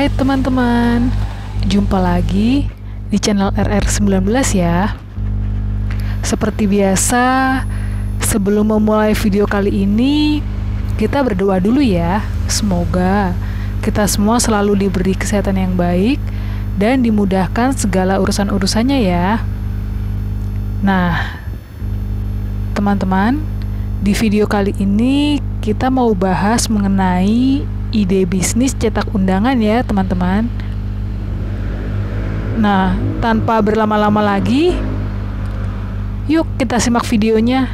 Hai teman-teman, jumpa lagi di channel RR19 ya. Seperti biasa, sebelum memulai video kali ini, kita berdoa dulu ya. Semoga kita semua selalu diberi kesehatan yang baik dan dimudahkan segala urusan-urusannya ya. Nah, teman-teman, di video kali ini kita mau bahas mengenai ide bisnis cetak undangan ya teman-teman. Nah, tanpa berlama-lama lagi, yuk kita simak videonya.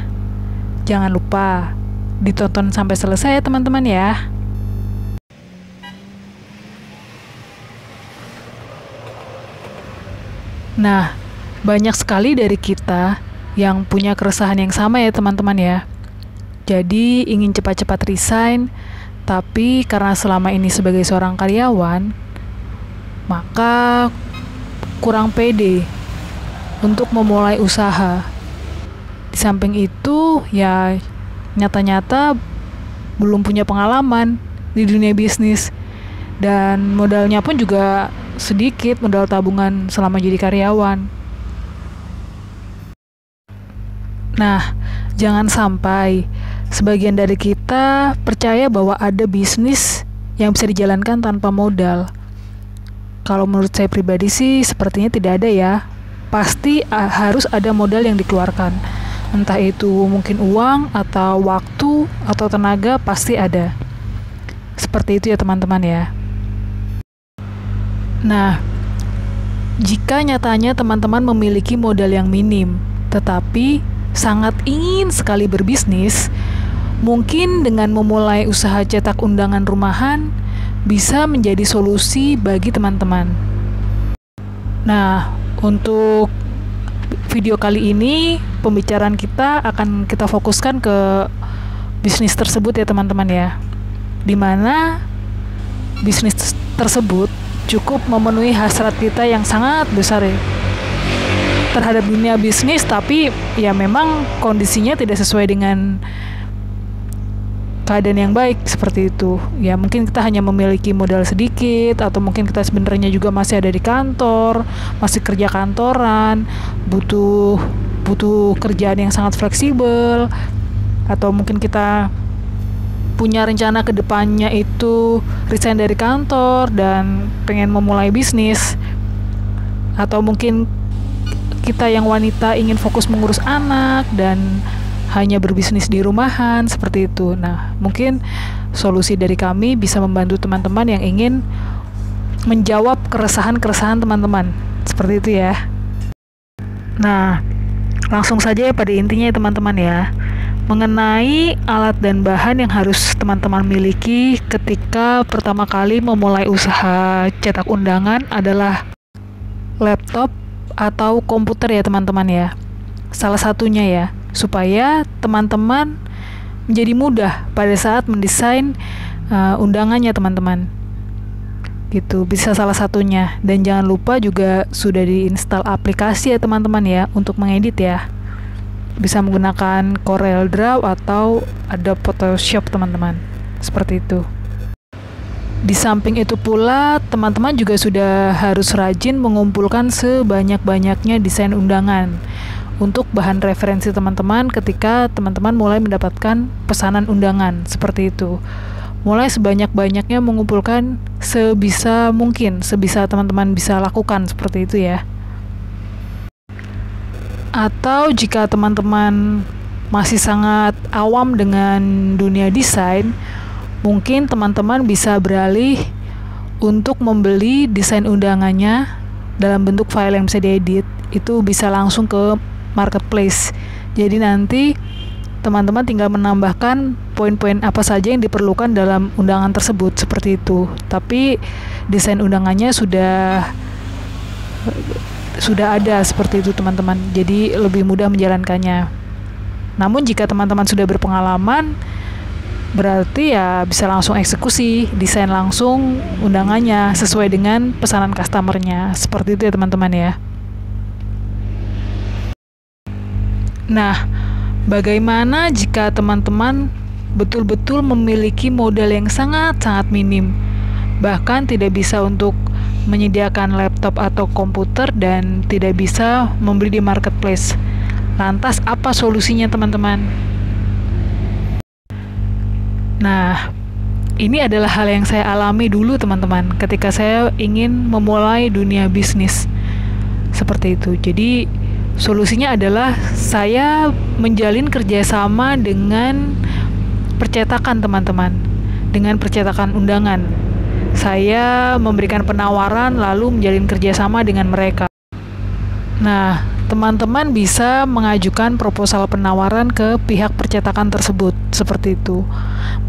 Jangan lupa ditonton sampai selesai ya teman-teman ya. Nah, banyak sekali dari kita yang punya keresahan yang sama ya teman-teman ya. Jadi ingin cepat-cepat resign, tapi karena selama ini sebagai seorang karyawan, maka kurang pede untuk memulai usaha. Di samping itu, ya nyata-nyata belum punya pengalaman di dunia bisnis. Dan modalnya pun juga sedikit, modal tabungan selama jadi karyawan. Nah, jangan sampai sebagian dari kita percaya bahwa ada bisnis yang bisa dijalankan tanpa modal. Kalau menurut saya pribadi sih sepertinya tidak ada ya. Pasti harus ada modal yang dikeluarkan. Entah itu mungkin uang atau waktu atau tenaga, pasti ada. Seperti itu ya teman-teman ya. Nah, jika nyatanya teman-teman memiliki modal yang minim, tetapi sangat ingin sekali berbisnis, mungkin dengan memulai usaha cetak undangan rumahan bisa menjadi solusi bagi teman-teman. Nah, untuk video kali ini pembicaraan kita akan kita fokuskan ke bisnis tersebut ya teman-teman ya. Dimana bisnis tersebut cukup memenuhi hasrat kita yang sangat besar ya terhadap dunia bisnis, tapi ya memang kondisinya tidak sesuai dengan keadaan yang baik seperti itu. Ya mungkin kita hanya memiliki modal sedikit, atau mungkin kita sebenarnya juga masih ada di kantor, masih kerja kantoran, butuh kerjaan yang sangat fleksibel, atau mungkin kita punya rencana ke depannya itu resign dari kantor dan pengen memulai bisnis, atau mungkin kita yang wanita ingin fokus mengurus anak dan hanya berbisnis di rumahan seperti itu. Nah, mungkin solusi dari kami bisa membantu teman-teman yang ingin menjawab keresahan-keresahan teman-teman. Seperti itu ya. Nah, langsung saja ya pada intinya ya teman-teman ya. Mengenai alat dan bahan yang harus teman-teman miliki ketika pertama kali memulai usaha cetak undangan adalah laptop atau komputer ya teman-teman ya. Salah satunya ya, supaya teman-teman menjadi mudah pada saat mendesain undangannya teman-teman. Gitu, bisa salah satunya. Dan jangan lupa juga sudah diinstal aplikasi ya teman-teman ya untuk mengedit ya. Bisa menggunakan CorelDRAW atau Adobe Photoshop teman-teman. Seperti itu. Di samping itu pula, teman-teman juga sudah harus rajin mengumpulkan sebanyak-banyaknya desain undangan untuk bahan referensi teman-teman ketika teman-teman mulai mendapatkan pesanan undangan, seperti itu. Mulai sebanyak-banyaknya mengumpulkan sebisa mungkin, sebisa teman-teman bisa lakukan, seperti itu ya. Atau jika teman-teman masih sangat awam dengan dunia desain, mungkin teman-teman bisa beralih untuk membeli desain undangannya dalam bentuk file yang bisa diedit. Itu bisa langsung ke marketplace. Jadi nanti teman-teman tinggal menambahkan poin-poin apa saja yang diperlukan dalam undangan tersebut, seperti itu. Tapi desain undangannya sudah ada seperti itu teman-teman. Jadi lebih mudah menjalankannya. Namun jika teman-teman sudah berpengalaman, berarti ya bisa langsung eksekusi, desain langsung undangannya sesuai dengan pesanan customernya. Seperti itu ya teman-teman ya. Nah, bagaimana jika teman-teman betul-betul memiliki modal yang sangat-sangat minim bahkan tidak bisa untuk menyediakan laptop atau komputer dan tidak bisa membeli di marketplace. Lantas apa solusinya teman-teman? Nah, ini adalah hal yang saya alami dulu teman-teman ketika saya ingin memulai dunia bisnis seperti itu. Jadi solusinya adalah saya menjalin kerjasama dengan percetakan teman-teman, dengan percetakan undangan. Saya memberikan penawaran lalu menjalin kerjasama dengan mereka. Nah, teman-teman bisa mengajukan proposal penawaran ke pihak percetakan tersebut, seperti itu.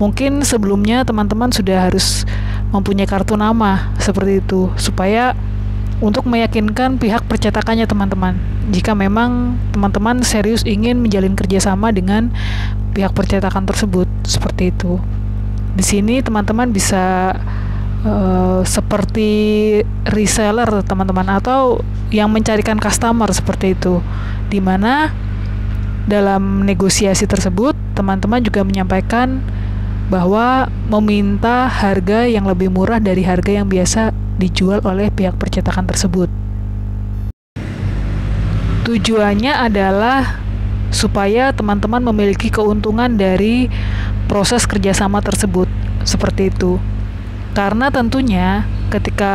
Mungkin sebelumnya teman-teman sudah harus mempunyai kartu nama, seperti itu, supaya untuk meyakinkan pihak percetakannya teman-teman. Jika memang teman-teman serius ingin menjalin kerjasama dengan pihak percetakan tersebut, seperti itu. Di sini teman-teman bisa seperti reseller teman-teman, atau yang mencarikan customer seperti itu, dimana dalam negosiasi tersebut teman-teman juga menyampaikan bahwa meminta harga yang lebih murah dari harga yang biasa dijual oleh pihak percetakan tersebut. Tujuannya adalah supaya teman-teman memiliki keuntungan dari proses kerjasama tersebut, seperti itu. Karena tentunya ketika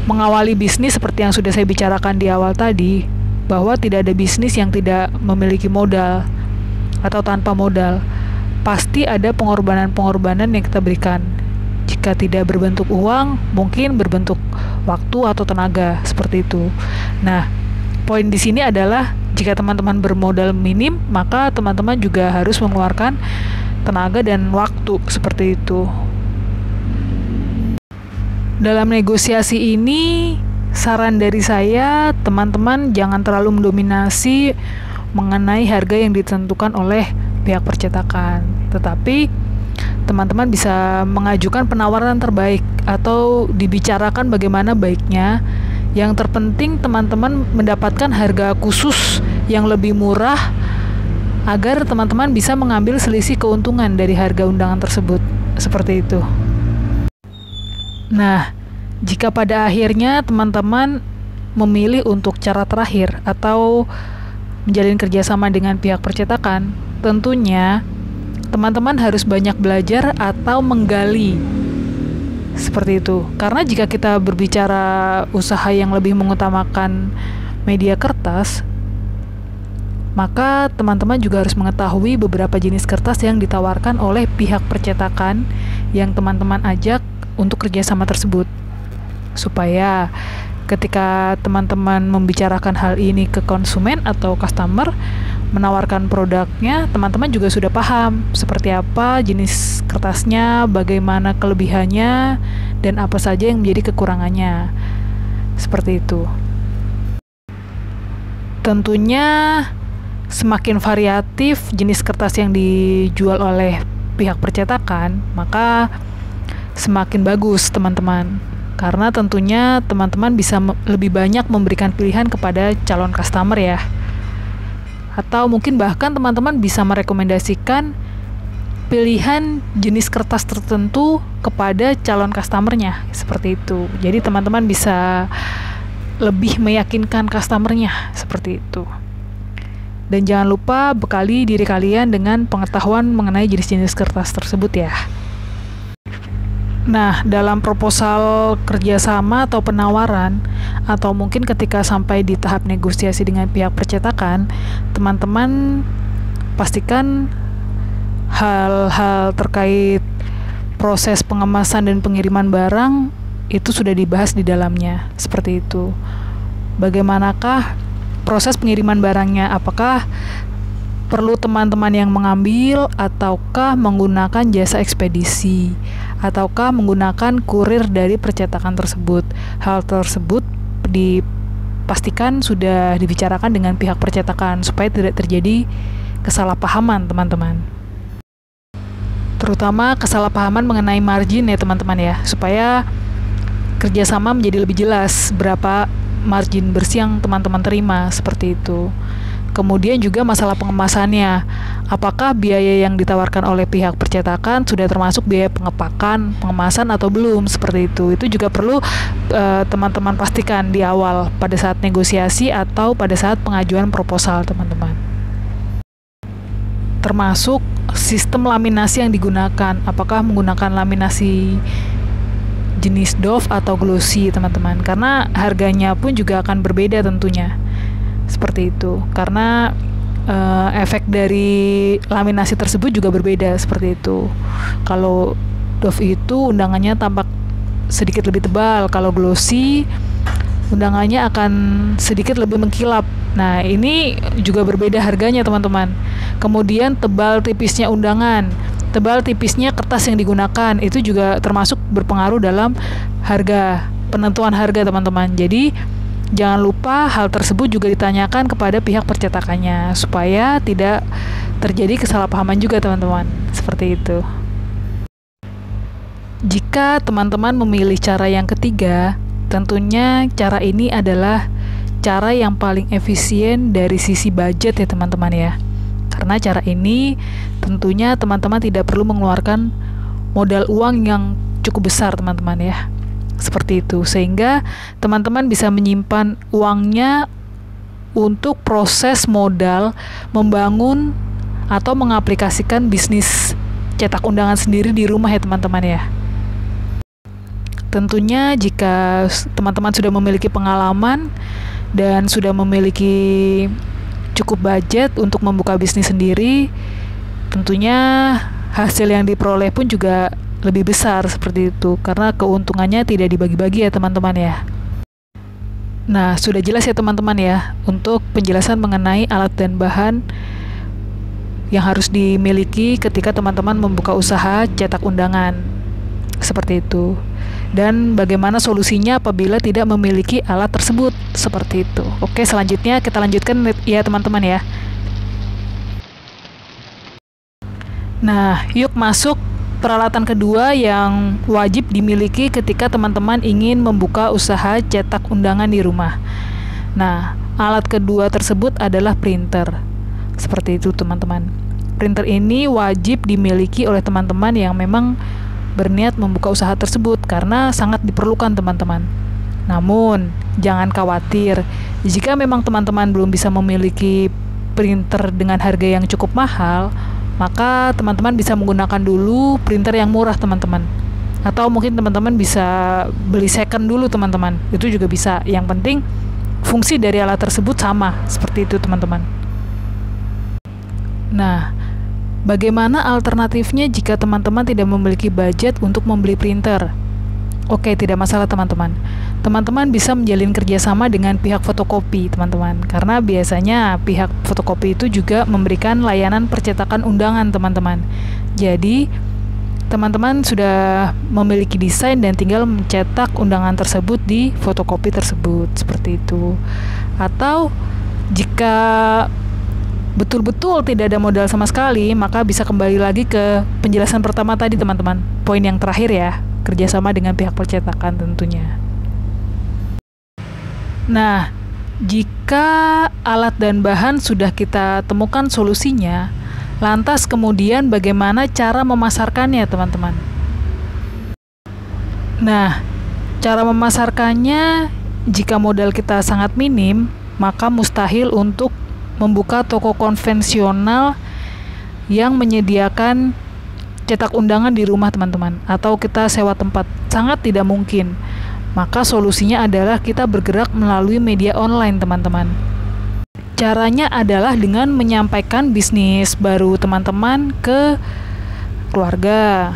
mengawali bisnis seperti yang sudah saya bicarakan di awal tadi, bahwa tidak ada bisnis yang tidak memiliki modal atau tanpa modal. Pasti ada pengorbanan-pengorbanan yang kita berikan. Jika tidak berbentuk uang, mungkin berbentuk waktu atau tenaga, seperti itu. Nah, poin di sini adalah jika teman-teman bermodal minim, maka teman-teman juga harus mengeluarkan tenaga dan waktu, seperti itu. Dalam negosiasi ini, saran dari saya, teman-teman jangan terlalu mendominasi mengenai harga yang ditentukan oleh pihak percetakan. Tetapi, teman-teman bisa mengajukan penawaran terbaik atau dibicarakan bagaimana baiknya. Yang terpenting, teman-teman mendapatkan harga khusus yang lebih murah agar teman-teman bisa mengambil selisih keuntungan dari harga undangan tersebut. Seperti itu. Nah, jika pada akhirnya teman-teman memilih untuk cara terakhir atau menjalin kerjasama dengan pihak percetakan, tentunya teman-teman harus banyak belajar atau menggali, seperti itu. Karena jika kita berbicara usaha yang lebih mengutamakan media kertas, maka teman-teman juga harus mengetahui beberapa jenis kertas yang ditawarkan oleh pihak percetakan yang teman-teman ajak untuk kerjasama tersebut, supaya ketika teman-teman membicarakan hal ini ke konsumen atau customer, menawarkan produknya, teman-teman juga sudah paham seperti apa jenis kertasnya, bagaimana kelebihannya, dan apa saja yang menjadi kekurangannya, seperti itu. Tentunya semakin variatif jenis kertas yang dijual oleh pihak percetakan, maka semakin bagus teman-teman, karena tentunya teman-teman bisa lebih banyak memberikan pilihan kepada calon customer ya, atau mungkin bahkan teman-teman bisa merekomendasikan pilihan jenis kertas tertentu kepada calon customernya, seperti itu. Jadi teman-teman bisa lebih meyakinkan customernya, seperti itu. Dan jangan lupa bekali diri kalian dengan pengetahuan mengenai jenis-jenis kertas tersebut ya. Nah, dalam proposal kerjasama atau penawaran, atau mungkin ketika sampai di tahap negosiasi dengan pihak percetakan, teman-teman pastikan hal-hal terkait proses pengemasan dan pengiriman barang itu sudah dibahas di dalamnya, seperti itu. Bagaimanakah proses pengiriman barangnya? Apakah perlu teman-teman yang mengambil, ataukah menggunakan jasa ekspedisi, ataukah menggunakan kurir dari percetakan tersebut? Hal tersebut dipastikan sudah dibicarakan dengan pihak percetakan supaya tidak terjadi kesalahpahaman teman-teman. Terutama kesalahpahaman mengenai margin ya teman-teman ya, supaya kerjasama menjadi lebih jelas berapa margin bersih yang teman-teman terima, seperti itu. Kemudian juga masalah pengemasannya. Apakah biaya yang ditawarkan oleh pihak percetakan sudah termasuk biaya pengepakan, pengemasan atau belum, seperti itu. Itu juga perlu teman-teman pastikan di awal pada saat negosiasi atau pada saat pengajuan proposal, teman-teman. Termasuk sistem laminasi yang digunakan. Apakah menggunakan laminasi jenis doff atau glossy, teman-teman. Karena harganya pun juga akan berbeda tentunya. Seperti itu. Karena efek dari laminasi tersebut juga berbeda, seperti itu. Kalau doff itu undangannya tampak sedikit lebih tebal, kalau glossy undangannya akan sedikit lebih mengkilap. Nah, ini juga berbeda harganya, teman-teman. Kemudian tebal tipisnya undangan, tebal tipisnya kertas yang digunakan, itu juga termasuk berpengaruh dalam harga, penentuan harga, teman-teman. Jadi jangan lupa hal tersebut juga ditanyakan kepada pihak percetakannya supaya tidak terjadi kesalahpahaman juga, teman-teman. Seperti itu. Jika teman-teman memilih cara yang ketiga, tentunya cara ini adalah cara yang paling efisien dari sisi budget ya, teman-teman ya. Karena cara ini tentunya teman-teman tidak perlu mengeluarkan modal uang yang cukup besar, teman-teman ya. Seperti itu, sehingga teman-teman bisa menyimpan uangnya untuk proses modal membangun atau mengaplikasikan bisnis cetak undangan sendiri di rumah ya, teman-teman ya. Tentunya jika teman-teman sudah memiliki pengalaman dan sudah memiliki cukup budget untuk membuka bisnis sendiri, tentunya hasil yang diperoleh pun juga lebih besar, seperti itu, karena keuntungannya tidak dibagi-bagi ya, teman-teman ya. Nah, sudah jelas ya, teman-teman ya, untuk penjelasan mengenai alat dan bahan yang harus dimiliki ketika teman-teman membuka usaha cetak undangan, seperti itu. Dan bagaimana solusinya apabila tidak memiliki alat tersebut, seperti itu. Oke, selanjutnya kita lanjutkan ya, teman-teman ya. Nah, yuk masuk peralatan kedua yang wajib dimiliki ketika teman-teman ingin membuka usaha cetak undangan di rumah. Nah, alat kedua tersebut adalah printer. Seperti itu, teman-teman. Printer ini wajib dimiliki oleh teman-teman yang memang berniat membuka usaha tersebut karena sangat diperlukan, teman-teman. Namun, jangan khawatir. Jika memang teman-teman belum bisa memiliki printer dengan harga yang cukup mahal, maka teman-teman bisa menggunakan dulu printer yang murah, teman-teman. Atau mungkin teman-teman bisa beli second dulu, teman-teman. Itu juga bisa. Yang penting fungsi dari alat tersebut sama, seperti itu, teman-teman. Nah, bagaimana alternatifnya jika teman-teman tidak memiliki budget untuk membeli printer? Oke, tidak masalah, teman-teman. Teman-teman bisa menjalin kerjasama dengan pihak fotokopi, teman-teman. Karena biasanya pihak fotokopi itu juga memberikan layanan percetakan undangan, teman-teman. Jadi, teman-teman sudah memiliki desain dan tinggal mencetak undangan tersebut di fotokopi tersebut, seperti itu. Atau, jika betul-betul tidak ada modal sama sekali, maka bisa kembali lagi ke penjelasan pertama tadi, teman-teman. Poin yang terakhir ya, kerjasama dengan pihak percetakan tentunya. Nah, jika alat dan bahan sudah kita temukan solusinya, lantas kemudian bagaimana cara memasarkannya, teman-teman? Nah, cara memasarkannya, jika modal kita sangat minim, maka mustahil untuk membuka toko konvensional yang menyediakan cetak undangan di rumah, teman-teman, atau kita sewa tempat. Sangat tidak mungkin. Maka solusinya adalah kita bergerak melalui media online, teman-teman. Caranya adalah dengan menyampaikan bisnis baru teman-teman ke keluarga,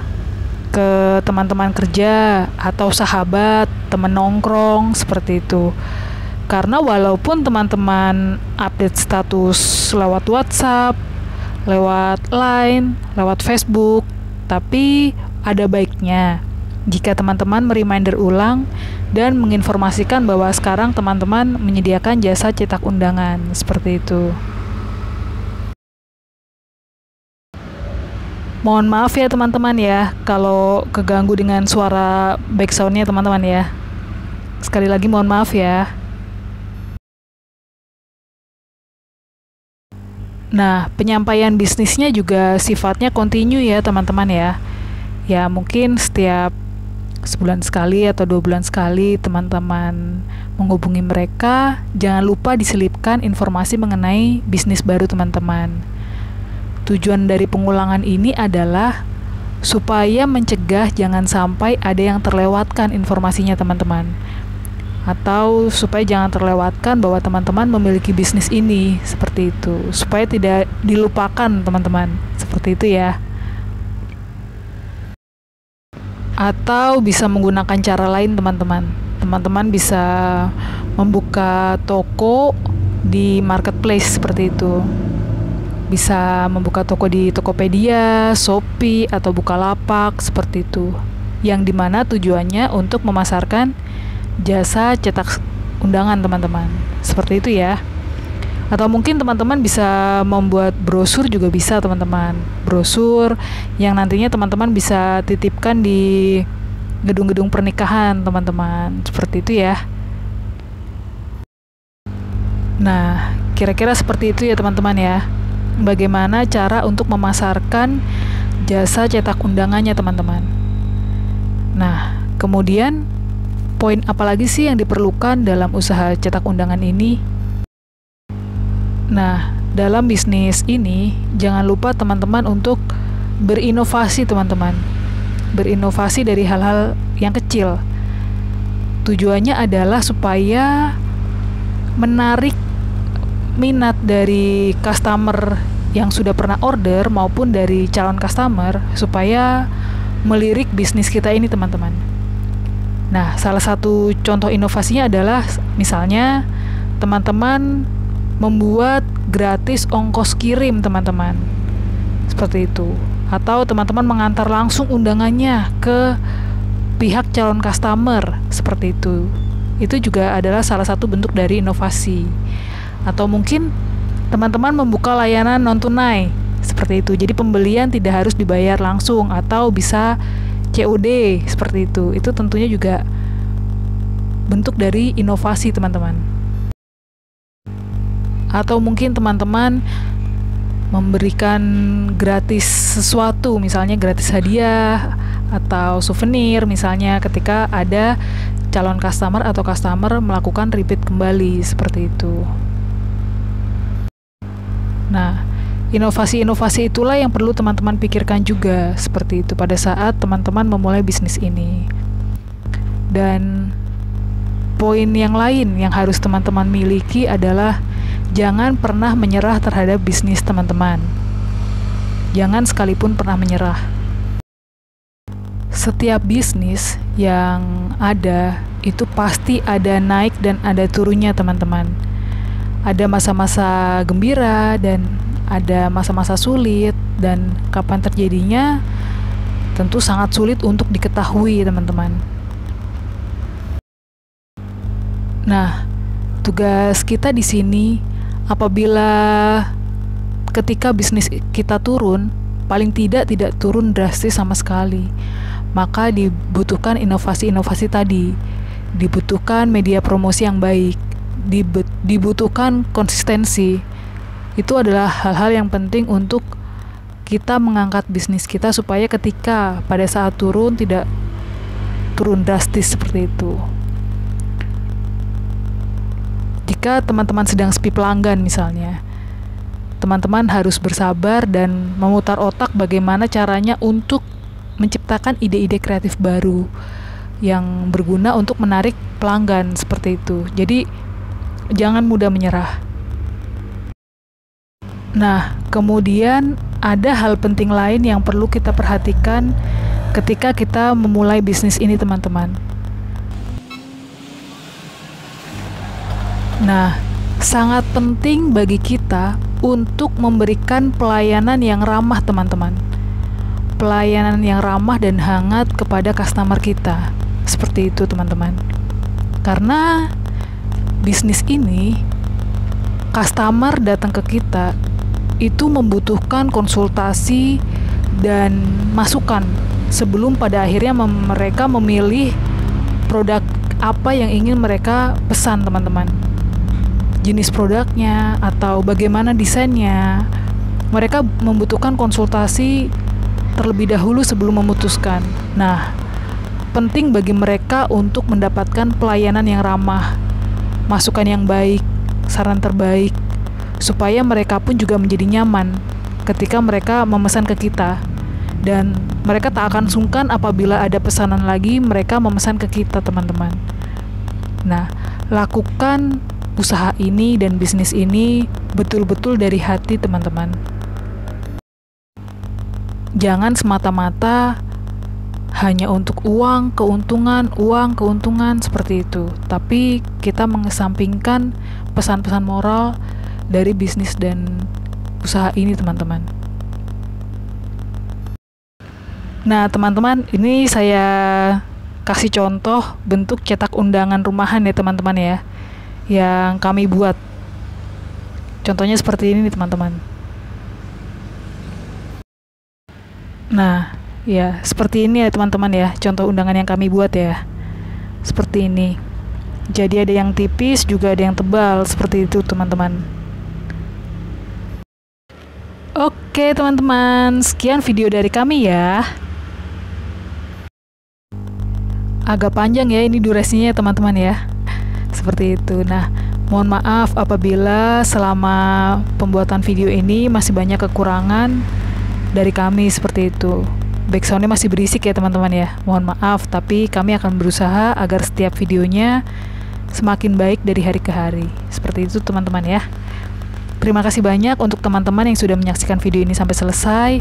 ke teman-teman kerja, atau sahabat, teman nongkrong, seperti itu. Karena walaupun teman-teman update status lewat WhatsApp, lewat Line, lewat Facebook, tapi ada baiknya jika teman-teman mereminder ulang dan menginformasikan bahwa sekarang teman-teman menyediakan jasa cetak undangan, seperti itu. Mohon maaf ya, teman-teman ya, kalau keganggu dengan suara backsound-nya, teman-teman ya. Sekali lagi mohon maaf ya. Nah, penyampaian bisnisnya juga sifatnya kontinu ya teman-teman ya. Ya mungkin setiap sebulan sekali atau 2 bulan sekali teman-teman menghubungi mereka. Jangan lupa diselipkan informasi mengenai bisnis baru teman-teman. Tujuan dari pengulangan ini adalah supaya mencegah jangan sampai ada yang terlewatkan informasinya teman-teman. Atau supaya jangan terlewatkan bahwa teman-teman memiliki bisnis ini, seperti itu. Supaya tidak dilupakan teman-teman, seperti itu ya. Atau bisa menggunakan cara lain teman-teman. Teman-teman bisa membuka toko di marketplace seperti itu. Bisa membuka toko di Tokopedia, Shopee, atau Bukalapak seperti itu. Yang dimana tujuannya untuk memasarkan jasa cetak undangan teman-teman. Seperti itu ya. Atau mungkin teman-teman bisa membuat brosur juga bisa teman-teman. Brosur yang nantinya teman-teman bisa titipkan di gedung-gedung pernikahan teman-teman. Seperti itu ya. Nah, kira-kira seperti itu ya teman-teman ya. Bagaimana cara untuk memasarkan jasa cetak undangannya teman-teman. Nah, kemudian poin apa lagi sih yang diperlukan dalam usaha cetak undangan ini? Nah, dalam bisnis ini jangan lupa teman-teman untuk berinovasi teman-teman. Berinovasi dari hal-hal yang kecil. Tujuannya adalah supaya menarik minat dari customer yang sudah pernah order maupun dari calon customer supaya melirik bisnis kita ini teman-teman. Nah, salah satu contoh inovasinya adalah misalnya teman-teman membuat gratis ongkos kirim teman-teman. Seperti itu. Atau teman-teman mengantar langsung undangannya ke pihak calon customer. Seperti itu. Itu juga adalah salah satu bentuk dari inovasi. Atau mungkin teman-teman membuka layanan non-tunai. Seperti itu. Jadi pembelian tidak harus dibayar langsung atau bisa COD seperti itu. Itu tentunya juga bentuk dari inovasi teman-teman. Atau mungkin teman-teman memberikan gratis sesuatu, misalnya gratis hadiah atau souvenir misalnya ketika ada calon customer atau customer melakukan repeat kembali seperti itu. Nah, inovasi-inovasi itulah yang perlu teman-teman pikirkan juga seperti itu pada saat teman-teman memulai bisnis ini. Dan poin yang lain yang harus teman-teman miliki adalah jangan pernah menyerah terhadap bisnis teman-teman. Jangan sekalipun pernah menyerah. Setiap bisnis yang ada itu pasti ada naik dan ada turunnya teman-teman. Ada masa-masa gembira dan ada masa-masa sulit, dan kapan terjadinya tentu sangat sulit untuk diketahui teman-teman. Nah, tugas kita di sini apabila ketika bisnis kita turun, paling tidak turun drastis sama sekali, maka dibutuhkan inovasi-inovasi tadi, dibutuhkan media promosi yang baik, dibutuhkan konsistensi. Itu adalah hal-hal yang penting untuk kita mengangkat bisnis kita supaya ketika pada saat turun tidak turun drastis seperti itu. Jika teman-teman sedang sepi pelanggan misalnya, teman-teman harus bersabar dan memutar otak bagaimana caranya untuk menciptakan ide-ide kreatif baru yang berguna untuk menarik pelanggan seperti itu. Jadi jangan mudah menyerah. Nah, kemudian ada hal penting lain yang perlu kita perhatikan ketika kita memulai bisnis ini teman-teman. Nah, sangat penting bagi kita untuk memberikan pelayanan yang ramah teman-teman. Pelayanan yang ramah dan hangat kepada customer kita. Seperti itu teman-teman. Karena bisnis ini, customer datang ke kita itu membutuhkan konsultasi dan masukan sebelum pada akhirnya mereka memilih produk apa yang ingin mereka pesan teman-teman. Jenis produknya atau bagaimana desainnya mereka membutuhkan konsultasi terlebih dahulu sebelum memutuskan. Nah, penting bagi mereka untuk mendapatkan pelayanan yang ramah, masukan yang baik, saran terbaik, supaya mereka pun juga menjadi nyaman ketika mereka memesan ke kita. Dan mereka tak akan sungkan apabila ada pesanan lagi mereka memesan ke kita, teman-teman. Nah, lakukan usaha ini dan bisnis ini betul-betul dari hati, teman-teman. Jangan semata-mata hanya untuk uang, keuntungan seperti itu. Tapi kita mengesampingkan pesan-pesan moral dari bisnis dan usaha ini, teman-teman. Nah, teman-teman, ini saya kasih contoh bentuk cetak undangan rumahan ya, teman-teman ya, yang kami buat. Contohnya seperti ini nih, teman-teman. Nah, ya, seperti ini ya teman-teman ya, contoh undangan yang kami buat ya. Seperti ini. Jadi ada yang tipis, juga ada yang tebal, seperti itu teman-teman. Oke teman-teman, sekian video dari kami ya. Agak panjang ya ini durasinya teman-teman ya. Seperti itu. Nah, mohon maaf apabila selama pembuatan video ini masih banyak kekurangan dari kami seperti itu. Backsoundnya masih berisik ya teman-teman ya. Mohon maaf, tapi kami akan berusaha agar setiap videonya semakin baik dari hari ke hari. Seperti itu teman-teman ya. Terima kasih banyak untuk teman-teman yang sudah menyaksikan video ini sampai selesai.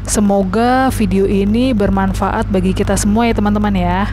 Semoga video ini bermanfaat bagi kita semua ya teman-teman ya.